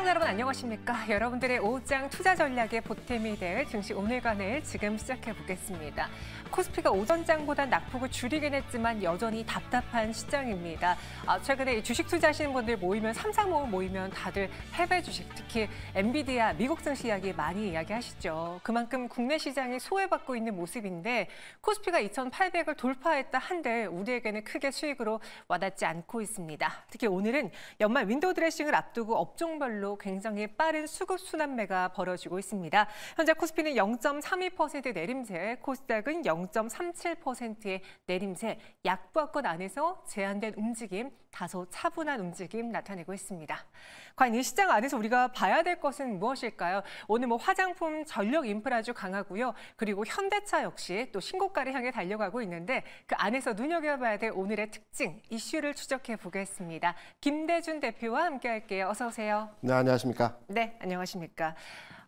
시청자 여러분 안녕하십니까? 여러분들의 오후장 투자 전략의 보탬이 될 증시 오늘간을 지금 시작해 보겠습니다. 코스피가 오전장보다 낙폭을 줄이긴 했지만 여전히 답답한 시장입니다. 최근에 주식 투자하시는 분들 모이면 삼삼오오 모이면 다들 해외 주식, 특히 엔비디아, 미국 증시 이야기 많이 이야기하시죠. 그만큼 국내 시장이 소외받고 있는 모습인데 코스피가 2,800을 돌파했다 한들 우리에게는 크게 수익으로 와닿지 않고 있습니다. 특히 오늘은 연말 윈도우 드레싱을 앞두고 업종별로 굉장히 빠른 수급 순환매가 벌어지고 있습니다. 현재 코스피는 0.32% 내림세, 코스닥은 0.37%의 내림세, 약보합권 안에서 제한된 움직임, 다소 차분한 움직임 나타내고 있습니다. 과연 이 시장 안에서 우리가 봐야 될 것은 무엇일까요? 오늘 화장품, 전력 인프라 주 강하고요. 그리고 현대차 역시 또 신고가를 향해 달려가고 있는데 그 안에서 눈여겨봐야 될 오늘의 특징, 이슈를 추적해 보겠습니다. 김대준 대표와 함께할게요. 어서 오세요. 네, 안녕하십니까? 네, 안녕하십니까?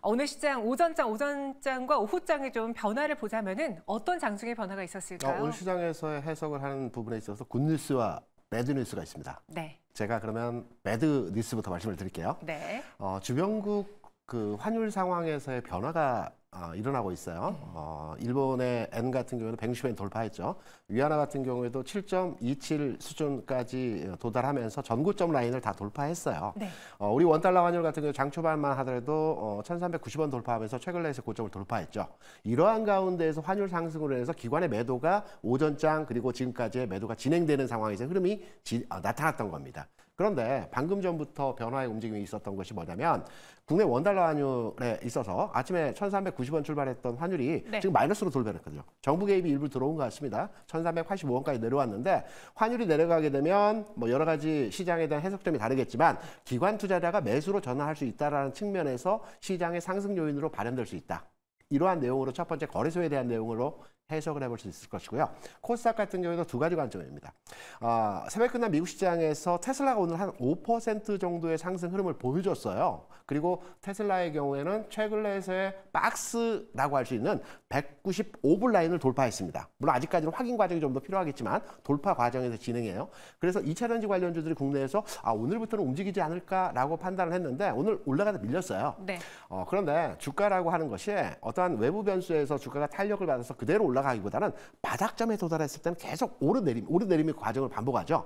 오늘 시장 오전장과 오후장의 좀 변화를 보자면은 어떤 장중의 변화가 있었을까요? 오늘 시장에서의 해석을 하는 부분에 있어서 굿뉴스와 배드뉴스가 있습니다. 네. 제가 그러면 배드뉴스부터 말씀을 드릴게요. 네. 주변국 그 환율 상황에서의 변화가 일어나고 있어요. 일본의 엔 같은 경우는 160엔 돌파했죠. 위안화 같은 경우에도 7.27 수준까지 도달하면서 전고점 라인을 다 돌파했어요. 네. 우리 원달러 환율 같은 경우 장 초반만 하더라도 1,390원 돌파하면서 최근 내에서 고점을 돌파했죠. 이러한 가운데에서 환율 상승으로 인해서 기관의 매도가 오전장 그리고 지금까지의 매도가 진행되는 상황에서 흐름이 나타났던 겁니다. 그런데 방금 전부터 변화의 움직임이 있었던 것이 뭐냐면 국내 원달러 환율에 있어서 아침에 1,390원 출발했던 환율이 네. 지금 마이너스로 돌변했거든요. 정부 개입이 일부 들어온 것 같습니다. 1,385원까지 내려왔는데 환율이 내려가게 되면 여러 가지 시장에 대한 해석점이 다르겠지만 기관 투자자가 매수로 전환할 수 있다는 측면에서 시장의 상승 요인으로 발현될 수 있다. 이러한 내용으로 첫 번째 거래소에 대한 내용으로 해석을 해볼 수 있을 것이고요. 코스닥 같은 경우에도 두 가지 관점입니다. 새벽 끝난 미국 시장에서 테슬라가 오늘 한 5% 정도의 상승 흐름을 보여줬어요. 그리고 테슬라의 경우에는 최근에서의 박스라고 할 수 있는 195불 라인을 돌파했습니다. 물론 아직까지는 확인 과정이 좀 더 필요하겠지만 돌파 과정에서 진행해요. 그래서 2차전지 관련주들이 국내에서 오늘부터는 움직이지 않을까라고 판단을 했는데 오늘 올라가다 밀렸어요. 네. 그런데 주가라고 하는 것이 어떠한 외부 변수에서 주가가 탄력을 받아서 그대로 올라가기보다는 바닥점에 도달했을 때는 계속 오르내림의 과정을 반복하죠.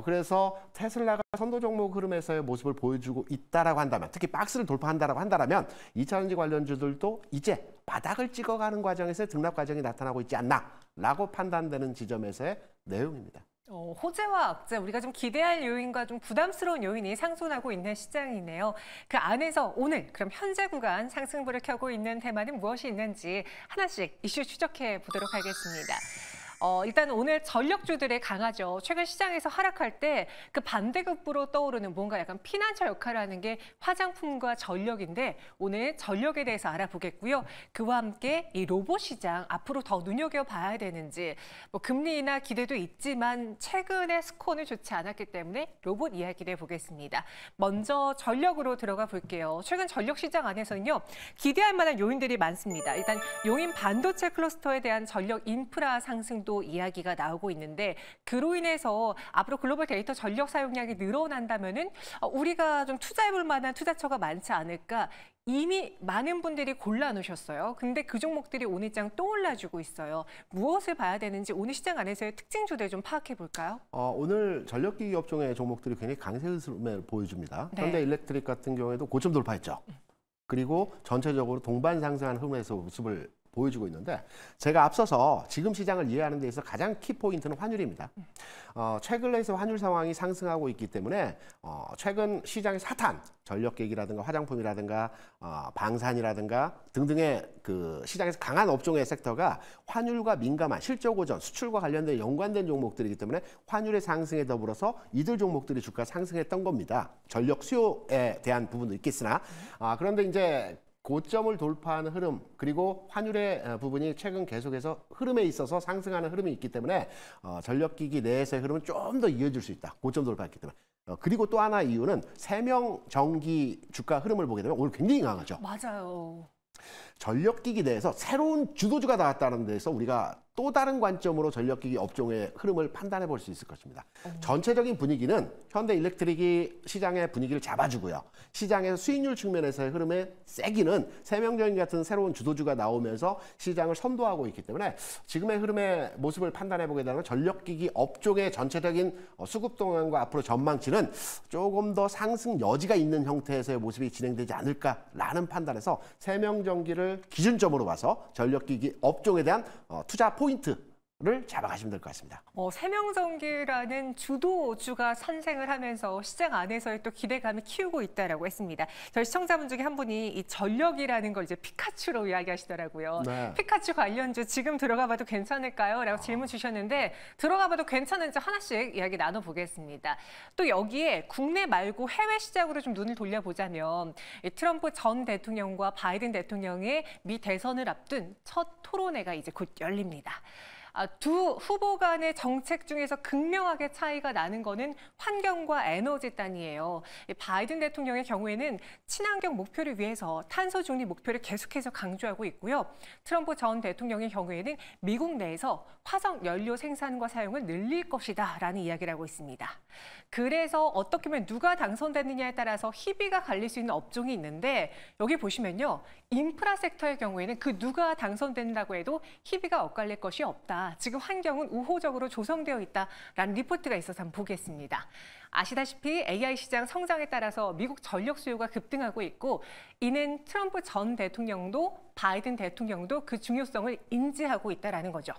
그래서 테슬라가 선도 종목 흐름에서의 모습을 보여주고 있다라고 한다면, 특히 박스를 돌파한다라고 한다면 2차전지 관련주들도 이제 바닥을 찍어가는 과정에서 등락 과정이 나타나고 있지 않나라고 판단되는 지점에서의 내용입니다. 호재와 악재, 우리가 좀 기대할 요인과 좀 부담스러운 요인이 상존하고 있는 시장이네요. 그 안에서 오늘 그럼 현재 구간 상승불을 켜고 있는 테마는 무엇이 있는지 하나씩 이슈 추적해 보도록 하겠습니다. 일단 오늘 전력주들의 강하죠. 최근 시장에서 하락할 때 그 반대급부로 떠오르는 뭔가 약간 피난처 역할을 하는 게 화장품과 전력인데 오늘 전력에 대해서 알아보겠고요. 그와 함께 이 로봇 시장 앞으로 더 눈여겨봐야 되는지 금리 인하 기대도 있지만 최근에 스코어는 좋지 않았기 때문에 로봇 이야기를 해보겠습니다. 먼저 전력으로 들어가 볼게요. 최근 전력 시장 안에서는요. 기대할 만한 요인들이 많습니다. 일단 용인 반도체 클러스터에 대한 전력 인프라 상승도 이야기가 나오고 있는데 그로 인해서 앞으로 글로벌 데이터 전력 사용량이 늘어난다면은 우리가 좀 투자해볼 만한 투자처가 많지 않을까. 이미 많은 분들이 골라놓으셨어요. 근데 그 종목들이 오늘 장 또 올라주고 있어요. 무엇을 봐야 되는지 오늘 시장 안에서의 특징주들 좀 파악해 볼까요? 오늘 전력기기 업종의 종목들이 굉장히 강세 흐름을 보여줍니다. 네. 현대 일렉트릭 같은 경우에도 고점 돌파했죠. 그리고 전체적으로 동반 상승한 흐름에서 모습을 보여주고 있는데 제가 앞서서 지금 시장을 이해하는 데 있어서 가장 키포인트는 환율입니다. 최근에서 환율 상황이 상승하고 있기 때문에 최근 시장의 핫한 전력기기라든가 화장품이라든가 방산이라든가 등등의 그 시장에서 강한 업종의 섹터가 환율과 민감한 실적 오전, 수출과 관련된 연관된 종목들이기 때문에 환율의 상승에 더불어서 이들 종목들이 주가 상승했던 겁니다. 전력 수요에 대한 부분도 있겠으나 그런데 이제 고점을 돌파하는 흐름 그리고 환율의 부분이 최근 계속해서 흐름에 있어서 상승하는 흐름이 있기 때문에 전력기기 내에서의 흐름은 좀 더 이어질 수 있다. 고점 돌파했기 때문에. 그리고 또 하나 이유는 세명 전기 주가 흐름을 보게 되면 오늘 굉장히 강하죠. 맞아요. 전력기기 내에서 새로운 주도주가 나왔다는 데서 우리가 또 다른 관점으로 전력기기 업종의 흐름을 판단해 볼 수 있을 것입니다. 전체적인 분위기는 현대 일렉트릭이 시장의 분위기를 잡아주고요. 시장에서 수익률 측면에서의 흐름의 세기는 세명전기 같은 새로운 주도주가 나오면서 시장을 선도하고 있기 때문에 지금의 흐름의 모습을 판단해 보게 되면 전력기기 업종의 전체적인 수급 동향과 앞으로 전망치는 조금 더 상승 여지가 있는 형태에서의 모습이 진행되지 않을까라는 판단에서 세명전기를 기준점으로 봐서 전력기기 업종에 대한 투자 포인트를 잡아가시면 될 것 같습니다. 세명전기라는 주도주가 탄생을 하면서 시장 안에서의 또 기대감을 키우고 있다라고 했습니다. 저희 시청자분 중에 한 분이 이 전력이라는 걸 이제 피카츄로 이야기하시더라고요. 네. 피카츄 관련주 지금 들어가 봐도 괜찮을까요? 라고 질문 주셨는데 들어가 봐도 괜찮은지 하나씩 이야기 나눠보겠습니다. 또 여기에 국내 말고 해외 시장으로 좀 눈을 돌려보자면 이 트럼프 전 대통령과 바이든 대통령의 미 대선을 앞둔 첫 토론회가 이제 곧 열립니다. 두 후보 간의 정책 중에서 극명하게 차이가 나는 거는 환경과 에너지 단위예요. 바이든 대통령의 경우에는 친환경 목표를 위해서 탄소 중립 목표를 계속해서 강조하고 있고요. 트럼프 전 대통령의 경우에는 미국 내에서 화석 연료 생산과 사용을 늘릴 것이다라는 이야기를 하고 있습니다. 그래서 어떻게 보면 누가 당선되느냐에 따라서 희비가 갈릴 수 있는 업종이 있는데 여기 보시면요. 인프라 섹터의 경우에는 그 누가 당선된다고 해도 희비가 엇갈릴 것이 없다. 지금 환경은 우호적으로 조성되어 있다라는 리포트가 있어서 한번 보겠습니다. 아시다시피 AI 시장 성장에 따라서 미국 전력 수요가 급등하고 있고 이는 트럼프 전 대통령도 바이든 대통령도 그 중요성을 인지하고 있다는 거죠.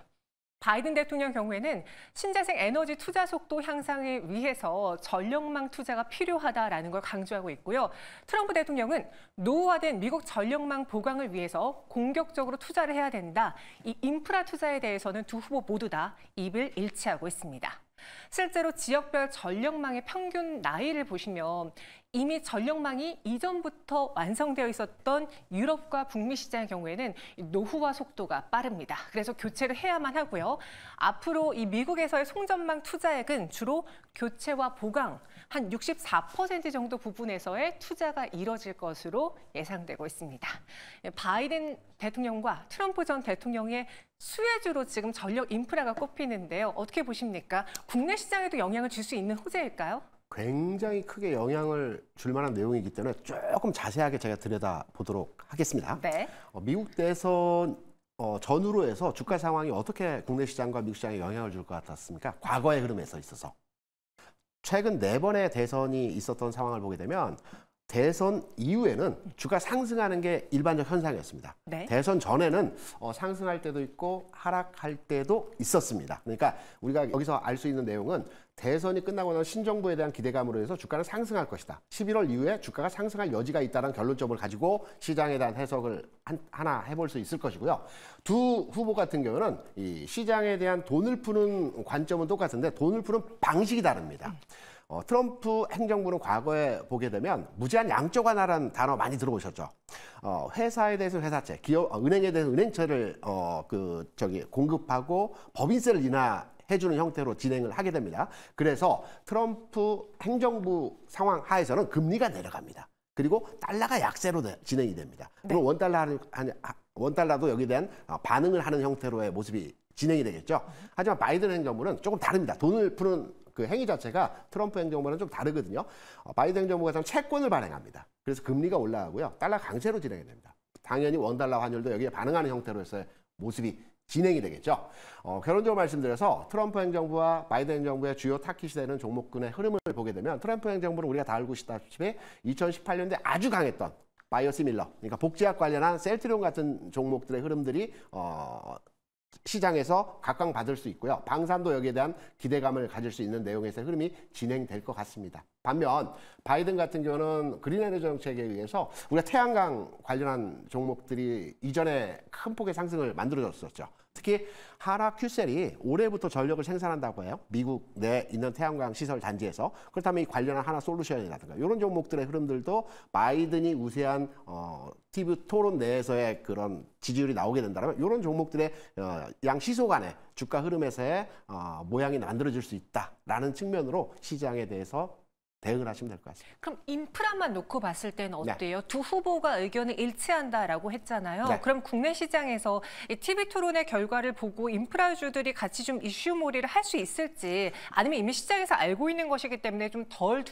바이든 대통령 경우에는 신재생 에너지 투자 속도 향상을 위해서 전력망 투자가 필요하다라는 걸 강조하고 있고요. 트럼프 대통령은 노후화된 미국 전력망 보강을 위해서 공격적으로 투자를 해야 된다. 이 인프라 투자에 대해서는 두 후보 모두 다 입을 일치하고 있습니다. 실제로 지역별 전력망의 평균 나이를 보시면 이미 전력망이 이전부터 완성되어 있었던 유럽과 북미 시장의 경우에는 노후화 속도가 빠릅니다. 그래서 교체를 해야만 하고요. 앞으로 이 미국에서의 송전망 투자액은 주로 교체와 보강 한 64% 정도 부분에서의 투자가 이뤄질 것으로 예상되고 있습니다. 바이든 대통령과 트럼프 전 대통령의 수혜주로 지금 전력 인프라가 꼽히는데요. 어떻게 보십니까? 국내 시장에도 영향을 줄 수 있는 호재일까요? 굉장히 크게 영향을 줄 만한 내용이기 때문에 조금 자세하게 제가 들여다보도록 하겠습니다. 네. 미국 대선 전후로 해서 주가 상황이 어떻게 국내 시장과 미국 시장에 영향을 줄 것 같았습니까? 과거의 흐름에서 있어서. 최근 4번의 대선이 있었던 상황을 보게 되면 대선 이후에는 주가 상승하는 게 일반적 현상이었습니다. 네. 대선 전에는 상승할 때도 있고 하락할 때도 있었습니다. 그러니까 우리가 여기서 알 수 있는 내용은 대선이 끝나고 난 신정부에 대한 기대감으로 해서 주가는 상승할 것이다. 11월 이후에 주가가 상승할 여지가 있다는 결론점을 가지고 시장에 대한 해석을 하나 해볼 수 있을 것이고요. 두 후보 같은 경우는 이 시장에 대한 돈을 푸는 관점은 똑같은데 돈을 푸는 방식이 다릅니다. 트럼프 행정부는 과거에 보게 되면 무제한 양적 완화라는 단어 많이 들어보셨죠. 회사에 대해서 회사채, 기업, 은행에 대해서 은행채를 공급하고 법인세를 인하해주는 형태로 진행을 하게 됩니다. 그래서 트럼프 행정부 상황 하에서는 금리가 내려갑니다. 그리고 달러가 약세로 진행이 됩니다. 그럼 원달러도 여기에 대한 반응을 하는 형태로의 모습이 진행이 되겠죠. 하지만 바이든 행정부는 조금 다릅니다. 돈을 푸는 그 행위 자체가 트럼프 행정부는 좀 다르거든요. 바이든 행정부가 좀 채권을 발행합니다. 그래서 금리가 올라가고요. 달러 강세로 진행이 됩니다. 당연히 원달러 환율도 여기에 반응하는 형태로서의 모습이 진행이 되겠죠. 결론적으로 말씀드려서 트럼프 행정부와 바이든 행정부의 주요 타깃이 되는 종목군의 흐름을 보게 되면 트럼프 행정부는 우리가 다 알고 있다시피 2018년도에 아주 강했던 바이오시밀러, 그러니까 복제약 관련한 셀트리온 같은 종목들의 흐름들이 시장에서 각광받을 수 있고요. 방산도 여기에 대한 기대감을 가질 수 있는 내용에서 흐름이 진행될 것 같습니다. 반면 바이든 같은 경우는 그린 에너지 정책에 의해서 우리가 태양광 관련한 종목들이 이전에 큰 폭의 상승을 만들어줬었죠. 특히 하나 큐셀이 올해부터 전력을 생산한다고 해요. 미국 내에 있는 태양광 시설 단지에서. 그렇다면 이 관련한 하나 솔루션이라든가 이런 종목들의 흐름들도 바이든이 우세한 TV 토론 내에서의 그런 지지율이 나오게 된다면 이런 종목들의 양 시소 간의 주가 흐름에서의 모양이 만들어질 수 있다라는 측면으로 시장에 대해서 대응을 하시면 될 것 같습니다. 그럼 인프라만 놓고 봤을 때는 네. 어때요? 두 후보가 의견을 일치한다라고 했잖아요. 네. 그럼 국내 시장에서 이 TV 토론의 결과를 보고 인프라주들이 같이 좀 이슈몰이를 할 수 있을지 아니면 이미 시장에서 알고 있는 것이기 때문에 좀 덜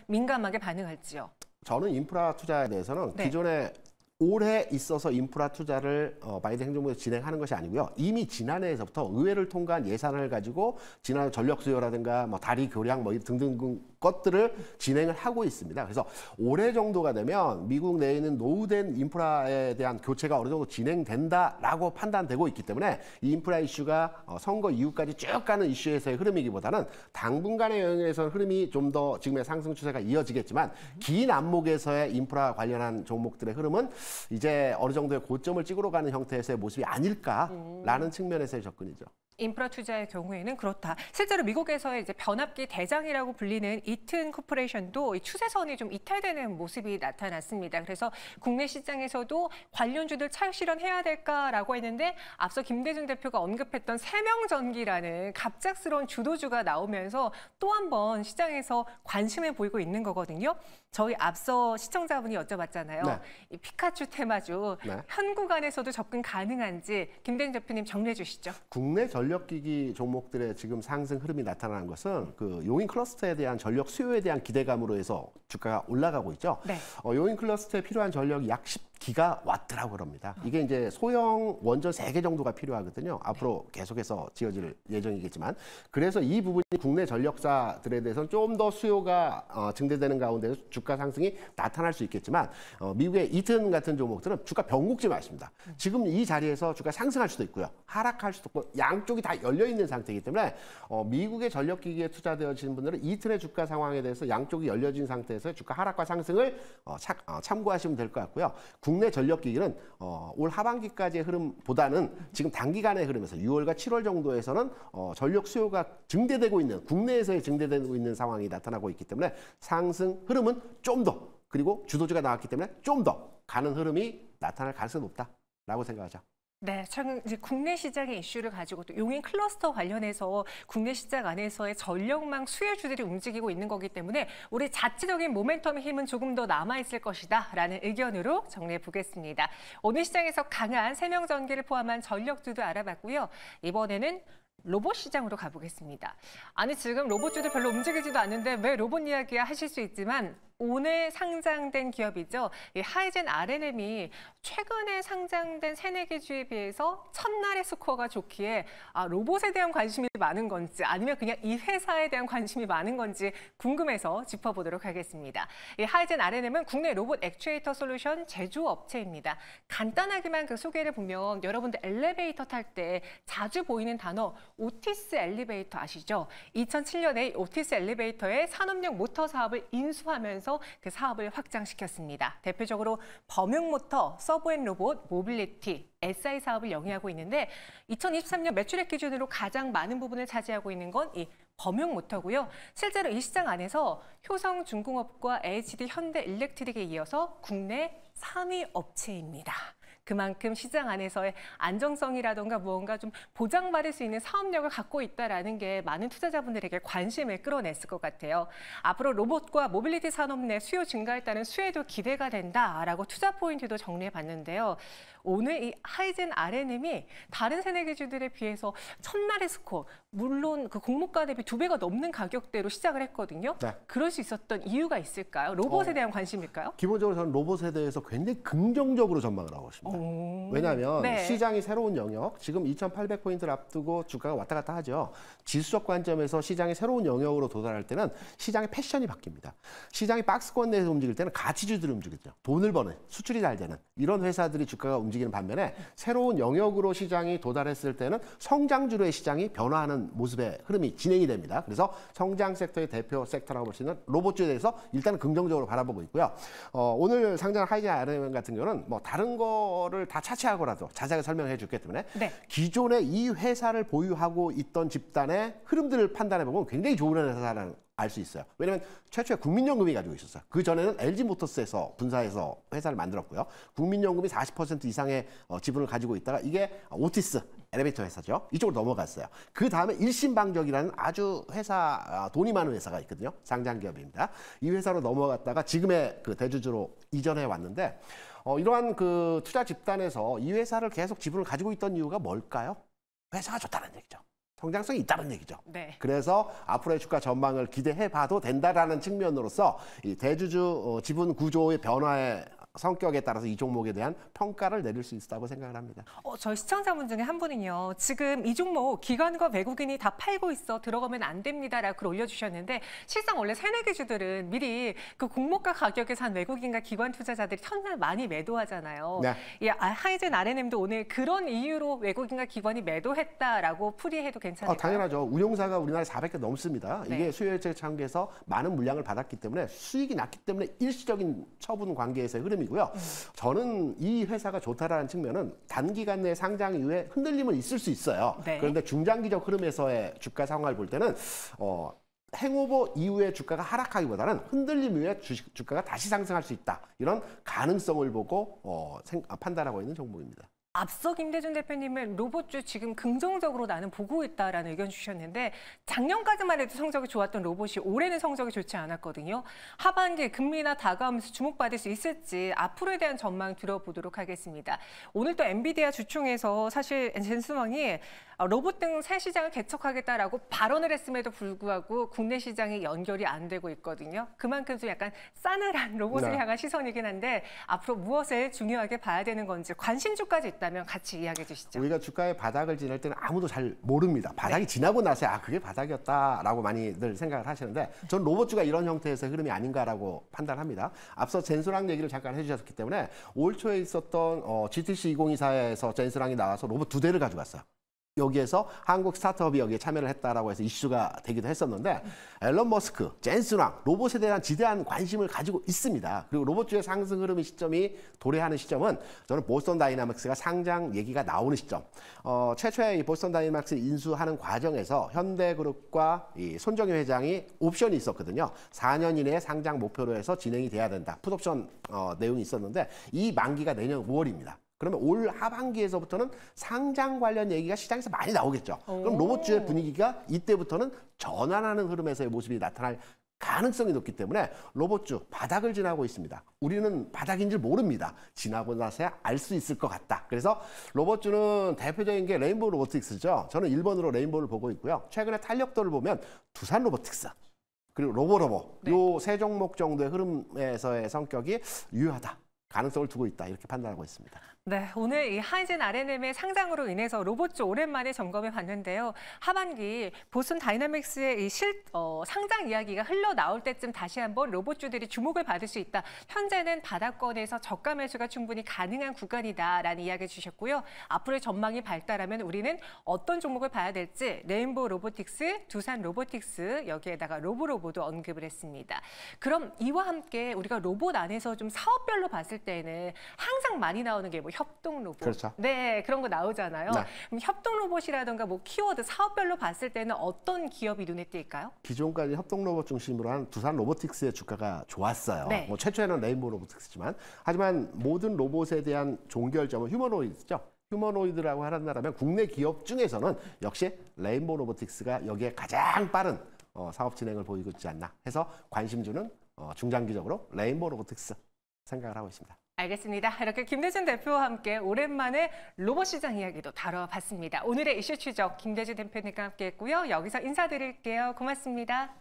민감하게 반응할지요? 저는 인프라 투자에 대해서는 네. 기존에 올해 있어서 인프라 투자를 바이든 행정부에서 진행하는 것이 아니고요. 이미 지난해에서부터 의회를 통과한 예산을 가지고 지난해 전력 수요라든가 뭐 다리 교량 뭐 등등 것들을 진행을 하고 있습니다. 그래서 올해 정도가 되면 미국 내에 있는 노후된 인프라에 대한 교체가 어느 정도 진행된다라고 판단되고 있기 때문에 이 인프라 이슈가 선거 이후까지 쭉 가는 이슈에서의 흐름이기보다는 당분간의 영역에서 흐름이 좀 더 지금의 상승 추세가 이어지겠지만 긴 안목에서의 인프라 관련한 종목들의 흐름은 이제 어느 정도의 고점을 찍으러 가는 형태에서의 모습이 아닐까라는 측면에서의 접근이죠. 인프라 투자의 경우에는 그렇다. 실제로 미국에서의 이제 변압기 대장이라고 불리는 이튼 코퍼레이션도 이 추세선이 좀 이탈되는 모습이 나타났습니다. 그래서 국내 시장에서도 관련주들 차익 실현해야 될까라고 했는데 앞서 김대중 대표가 언급했던 세명전기라는 갑작스러운 주도주가 나오면서 또 한 번 시장에서 관심을 보이고 있는 거거든요. 저희 앞서 시청자분이 여쭤봤잖아요. 네. 이 피카츄 테마주 네. 현 구간에서도 접근 가능한지 김대중 대표님 정리해 주시죠. 국내 전력기기 종목들의 지금 상승 흐름이 나타나는 것은 그 용인 클러스터에 대한 전력 수요에 대한 기대감으로 해서 주가가 올라가고 있죠. 네. 용인 클러스터에 필요한 전력이 약 10기가와트라고 그럽니다. 이게 이제 소형 원전 3개 정도가 필요하거든요. 앞으로 계속해서 지어질 예정이겠지만. 그래서 이 부분이 국내 전력사들에 대해서는 좀 더 수요가 증대되는 가운데 주가 상승이 나타날 수 있겠지만 미국의 이튼 같은 종목들은 주가 변곡지 맞습니다. 지금 이 자리에서 주가 상승할 수도 있고요. 하락할 수도 있고 양쪽이 다 열려있는 상태이기 때문에 미국의 전력기기에 투자되어지는 분들은 이튼의 주가 상황에 대해서 양쪽이 열려진 상태에서 주가 하락과 상승을 참고하시면 될 것 같고요. 국내 전력기기는 올 하반기까지의 흐름보다는 지금 단기간의 흐름에서 6월과 7월 정도에서는 전력 수요가 증대되고 있는 국내에서의 증대되고 있는 상황이 나타나고 있기 때문에 상승 흐름은 좀 더 그리고 주도주가 나왔기 때문에 좀 더 가는 흐름이 나타날 가능성이 높다라고 생각하죠. 네, 최근 이제 국내 시장의 이슈를 가지고 또 용인 클러스터 관련해서 국내 시장 안에서의 전력망 수혜주들이 움직이고 있는 거기 때문에 우리 자체적인 모멘텀의 힘은 조금 더 남아있을 것이다라는 의견으로 정리해 보겠습니다. 오늘 시장에서 강한 세명전기를 포함한 전력주도 알아봤고요. 이번에는 로봇 시장으로 가보겠습니다. 아니 지금 로봇주도 별로 움직이지도 않는데 왜 로봇 이야기야 하실 수 있지만 오늘 상장된 기업이죠. 이 하이젠 R&M이 최근에 상장된 새네 개 주에 비해서 첫날의 스코어가 좋기에 로봇에 대한 관심이 많은 건지 아니면 그냥 이 회사에 대한 관심이 많은 건지 궁금해서 짚어보도록 하겠습니다. 이 하이젠 R&M은 국내 로봇 액추에이터 솔루션 제조업체입니다. 간단하게만 그 소개를 보면 여러분들 엘리베이터 탈 때 자주 보이는 단어 오티스 엘리베이터 아시죠? 2007년에 오티스 엘리베이터의 산업용 모터 사업을 인수하면서 그 사업을 확장시켰습니다. 대표적으로 범용모터, 서브앤로봇, 모빌리티, SI 사업을 영위하고 있는데 2023년 매출액 기준으로 가장 많은 부분을 차지하고 있는 건 이 범용모터고요. 실제로 이 시장 안에서 효성중공업과 HD 현대일렉트릭에 이어서 국내 3위 업체입니다. 그만큼 시장 안에서의 안정성이라던가 무언가 좀 보장받을 수 있는 사업력을 갖고 있다는 게 많은 투자자분들에게 관심을 끌어냈을 것 같아요. 앞으로 로봇과 모빌리티 산업 내 수요 증가에 따른 수혜도 기대가 된다라고 투자 포인트도 정리해봤는데요. 오늘 이 하이젠 R&M이 다른 새내기주들에 비해서 첫날의 스코어, 물론 그 공모가 대비 2배가 넘는 가격대로 시작을 했거든요. 네. 그럴 수 있었던 이유가 있을까요? 로봇에 대한 관심일까요? 기본적으로 저는 로봇에 대해서 굉장히 긍정적으로 전망을 하고 있습니다. 왜냐하면 네. 시장이 새로운 영역, 지금 2,800포인트를 앞두고 주가가 왔다 갔다 하죠. 지수적 관점에서 시장이 새로운 영역으로 도달할 때는 시장의 패션이 바뀝니다. 시장이 박스권 내에서 움직일 때는 가치주들이 움직이죠. 돈을 버는, 수출이 잘 되는 이런 회사들이 주가가 움직이는 반면에 새로운 영역으로 시장이 도달했을 때는 성장주로의 시장이 변화하는 모습의 흐름이 진행이 됩니다. 그래서 성장 섹터의 대표 섹터라고 볼 수 있는 로봇주에 대해서 일단은 긍정적으로 바라보고 있고요. 오늘 상장 하이젠 R&M 같은 경우는 뭐 다른 거를 다 차치하고라도 자세하게 설명해 줄기 때문에 네. 기존에 이 회사를 보유하고 있던 집단의 흐름들을 판단해 보면 굉장히 좋은 회사라는 알 수 있어요. 왜냐하면 최초에 국민연금이 가지고 있었어요. 그 전에는 LG모터스에서 분사해서 회사를 만들었고요. 국민연금이 40% 이상의 지분을 가지고 있다가 이게 오티스 엘리베이터 회사죠. 이쪽으로 넘어갔어요. 그 다음에 일신방적이라는 아주 회사 돈이 많은 회사가 있거든요. 상장 기업입니다. 이 회사로 넘어갔다가 지금의 그 대주주로 이전해 왔는데 이러한 그 투자 집단에서 이 회사를 계속 지분을 가지고 있던 이유가 뭘까요? 회사가 좋다는 얘기죠. 성장성이 있다는 얘기죠. 네. 그래서 앞으로의 주가 전망을 기대해봐도 된다라는 측면으로서 이 대주주 지분 구조의 변화에 성격에 따라서 이 종목에 대한 평가를 내릴 수 있다고 생각을 합니다. 저희 시청자분 중에 한 분은요. 지금 이 종목 기관과 외국인이 다 팔고 있어 들어가면 안 됩니다라고 글 올려주셨는데 실상 원래 새내기 주들은 미리 그 공모가 가격에 산 외국인과 기관 투자자들이 첫날 많이 매도하잖아요. 네. 이 하이젠 RNM도 오늘 그런 이유로 외국인과 기관이 매도했다라고 풀이해도 괜찮을까요? 당연하죠. 운용사가 우리나라에 400개 넘습니다. 네. 이게 수요일제 창구에서 많은 물량을 받았기 때문에 수익이 났기 때문에 일시적인 처분 관계에서의 흐름이고요. 저는 이 회사가 좋다라는 측면은 단기간 내 상장 이후에 흔들림은 있을 수 있어요. 네. 그런데 중장기적 흐름에서의 주가 상황을 볼 때는 행오버 이후에 주가가 하락하기보다는 흔들림 이후에 주가가 다시 상승할 수 있다. 이런 가능성을 보고 판단하고 있는 종목입니다. 앞서 김대중 대표님은 로봇주 지금 긍정적으로 나는 보고 있다라는 의견 주셨는데 작년까지만 해도 성적이 좋았던 로봇이 올해는 성적이 좋지 않았거든요. 하반기에 금리나 다가오면서 주목받을 수 있을지 앞으로에 대한 전망 들어보도록 하겠습니다. 오늘 또 엔비디아 주총에서 사실 젠슨왕이 로봇 등 새 시장을 개척하겠다라고 발언을 했음에도 불구하고 국내 시장이 연결이 안 되고 있거든요. 그만큼 좀 약간 싸늘한 로봇을 네. 향한 시선이긴 한데 앞으로 무엇을 중요하게 봐야 되는 건지 관심주까지 있다면 같이 이야기해 주시죠. 우리가 주가의 바닥을 지날 때는 아무도 잘 모릅니다. 바닥이 지나고 나서야 그게 바닥이었다라고 많이들 생각을 하시는데 전 로봇주가 이런 형태에서 흐름이 아닌가라고 판단합니다. 앞서 젠스랑 얘기를 잠깐 해주셨기 때문에 올 초에 있었던 GTC 2024에서 젠스랑이 나와서 로봇 2대를 가져갔어요. 여기에서 한국 스타트업이 여기에 참여를 했다라고 해서 이슈가 되기도 했었는데 앨런 머스크, 젠스랑 로봇에 대한 지대한 관심을 가지고 있습니다. 그리고 로봇주의 상승 흐름의 시점이 도래하는 시점은 저는 보스턴 다이나믹스가 상장 얘기가 나오는 시점. 최초에 이 보스턴 다이나믹스를 인수하는 과정에서 현대그룹과 이 손정희 회장이 옵션이 있었거든요. 4년 이내에 상장 목표로 해서 진행이 돼야 된다. 풋옵션 내용이 있었는데 이 만기가 내년 5월입니다. 그러면 올 하반기에서부터는 상장 관련 얘기가 시장에서 많이 나오겠죠. 그럼 로봇주의 분위기가 이때부터는 전환하는 흐름에서의 모습이 나타날 가능성이 높기 때문에 로봇주 바닥을 지나고 있습니다. 우리는 바닥인 줄 모릅니다. 지나고 나서야 알 수 있을 것 같다. 그래서 로봇주는 대표적인 게 레인보우 로보틱스죠. 저는 1번으로 레인보우를 보고 있고요. 최근에 탄력도를 보면 두산 로보틱스 그리고 로보로보 네. 요 세 종목 정도의 흐름에서의 성격이 유효하다. 가능성을 두고 있다. 이렇게 판단하고 있습니다. 네, 오늘 이 하이젠 RNM의 상장으로 인해서 로봇주 오랜만에 점검해 봤는데요. 하반기 보스턴 다이나믹스의 이 상장 이야기가 흘러나올 때쯤 다시 한번 로봇주들이 주목을 받을 수 있다. 현재는 바닥권에서 저가 매수가 충분히 가능한 구간이다라는 이야기 주셨고요. 앞으로의 전망이 발달하면 우리는 어떤 종목을 봐야 될지 레인보우 로보틱스, 두산 로보틱스 여기에다가 로보로보도 언급을 했습니다. 그럼 이와 함께 우리가 로봇 안에서 좀 사업별로 봤을 때는 항상 많이 나오는 게 뭐 협동 로봇. 그렇죠. 네, 그런 거 나오잖아요. 네. 그럼 협동 로봇이라든가 뭐 키워드 사업별로 봤을 때는 어떤 기업이 눈에 띌까요? 기존까지 협동 로봇 중심으로 한 두산 로보틱스의 주가가 좋았어요. 네. 뭐 최초에는 레인보우 로보틱스지만 하지만 모든 로봇에 대한 종결점은 휴머노이드죠. 휴머노이드라고 한다면 국내 기업 중에서는 역시 레인보우 로보틱스가 여기에 가장 빠른 사업 진행을 보이고 있지 않나 해서 관심주는 중장기적으로 레인보우 로보틱스 생각을 하고 있습니다. 알겠습니다. 이렇게 김대중 대표와 함께 오랜만에 로봇 시장 이야기도 다뤄봤습니다. 오늘의 이슈 추적 김대중 대표님과 함께했고요. 여기서 인사드릴게요. 고맙습니다.